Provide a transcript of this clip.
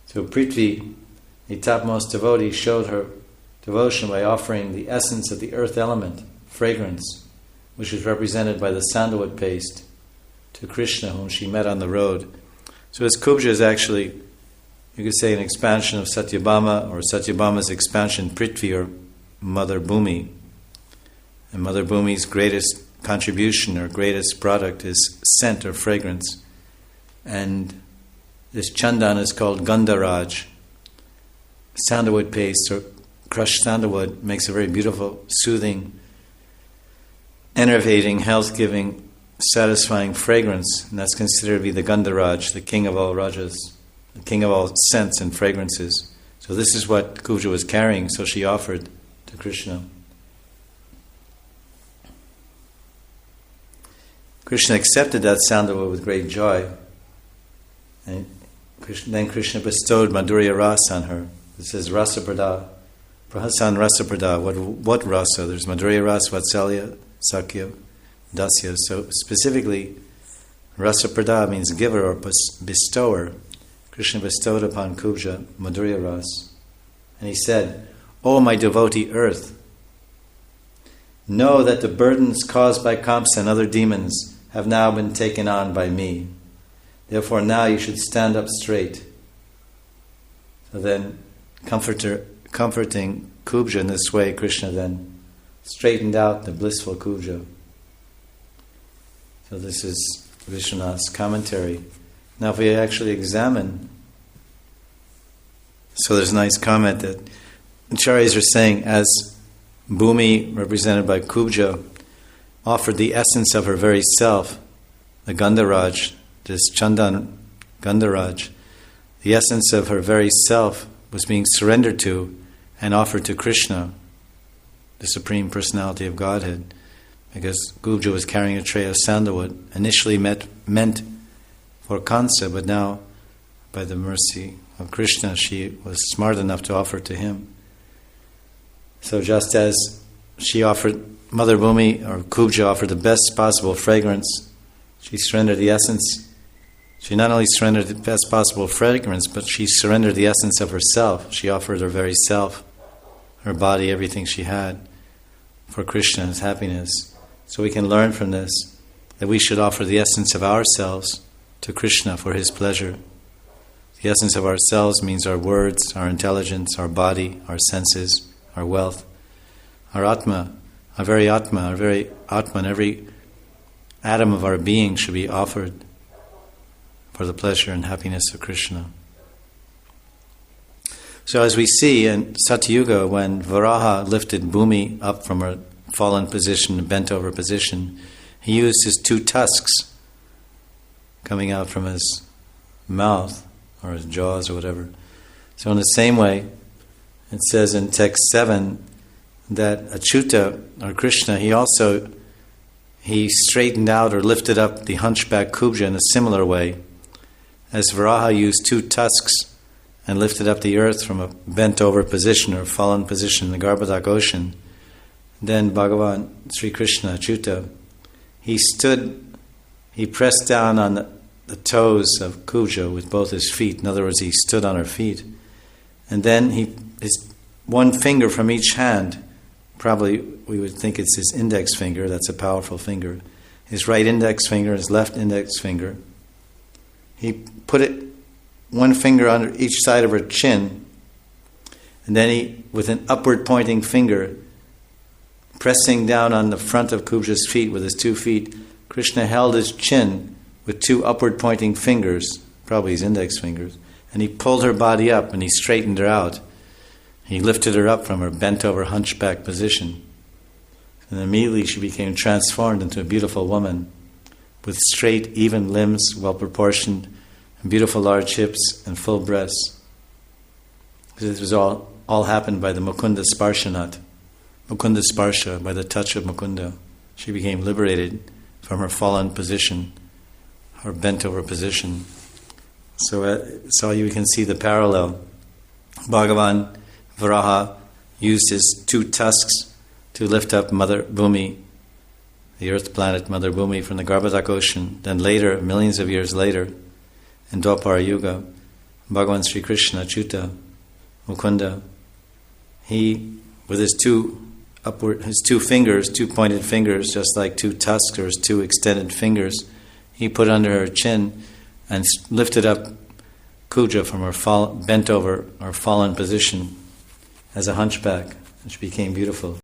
So Prithvi, the topmost devotee, showed her devotion by offering the essence of the earth element, fragrance, which is represented by the sandalwood paste, to Krishna, whom she met on the road. So as Kubja is actually, you could say, an expansion of Satyabhama, or Satyabhama's expansion, Prithvi, or Mother Bhumi. And Mother Bhumi's greatest contribution or greatest product is scent or fragrance. And this chandan is called Gandharaj. Sandalwood paste or crushed sandalwood makes a very beautiful, soothing, enervating, health-giving, satisfying fragrance, and that's considered to be the Gandharaj, the king of all rajas, the king of all scents and fragrances. So this is what Kubja was carrying, so she offered to Krishna. Krishna accepted that sandalwood with great joy, and then Krishna bestowed Madhurya Rasa on her. This is Rasaprada, Prahasan Rasaprada. What rasa? There's Madhurya Rasa, Vatsalya, Sakya, Dasya. So specifically, Rasaprada means giver or bestower. Krishna bestowed upon Kubja Madhurya Rasa. And he said, "O my devotee earth, know that the burdens caused by Kamsa and other demons have now been taken on by me. Therefore now you should stand up straight." So then, comforting Kubja in this way, Krishna then straightened out the blissful Kubja. So this is Vishwanath's commentary. Now if we actually examine, so there's a nice comment that Acharyas are saying, as Bhumi, represented by Kubja, offered the essence of her very self, the Gandharaj, this Chandan Gandharaj, the essence of her very self was being surrendered to and offered to Krishna, the Supreme Personality of Godhead, because Kubja was carrying a tray of sandalwood, initially meant for Kansa, but now, by the mercy of Krishna, she was smart enough to offer to him. So just as she offered, Mother Bhumi, or Kubja, offered the best possible fragrance, she surrendered the essence. She not only surrendered the best possible fragrance, but she surrendered the essence of herself. She offered her very self, her body, everything she had, for Krishna's happiness. So we can learn from this that we should offer the essence of ourselves to Krishna for his pleasure. The essence of ourselves means our words, our intelligence, our body, our senses, our wealth, our Atma, our very Atma, and every atom of our being should be offered for the pleasure and happiness of Krishna. So as we see in Satyuga, when Varaha lifted Bhumi up from her fallen position, bent over position, he used his two tusks coming out from his mouth or his jaws or whatever. So in the same way, it says in text 7 that Achyuta, or Krishna, he straightened out or lifted up the hunchback Kubja in a similar way, as Varaha used two tusks and lifted up the earth from a bent over position or fallen position in the Garbhodak ocean. Then Bhagavan Sri Krishna, Achyuta, he pressed down on the toes of Kubja with both his feet. In other words, he stood on her feet. And then his one finger from each hand, probably we would think it's his index finger, that's a powerful finger, his right index finger, his left index finger, he put it one finger under each side of her chin, and then he, with an upward pointing finger, pressing down on the front of Kubja's feet with his 2 feet, Krishna held his chin with 2 upward pointing fingers, probably his index fingers, and he pulled her body up and he straightened her out. He lifted her up from her bent over hunchback position. And immediately she became transformed into a beautiful woman with straight, even limbs, well proportioned, and beautiful large hips and full breasts. This was all happened by the Mukunda Sparshanat. Mukunda Sparsha, by the touch of Mukunda. She became liberated from her fallen position, her bent over position. So you can see the parallel. Bhagavan Varaha used his 2 tusks to lift up Mother Bhumi, the earth planet Mother Bhumi, from the Garbhodak ocean. Then later, millions of years later, in Dwapara Yuga, Bhagavan Sri Krishna, Achyuta, Mukunda, he, with his two fingers, two pointed fingers, just like two tusks or his two extended fingers, he put under her chin and lifted up Kuja from her bent over or fallen position as a hunchback, and she became beautiful.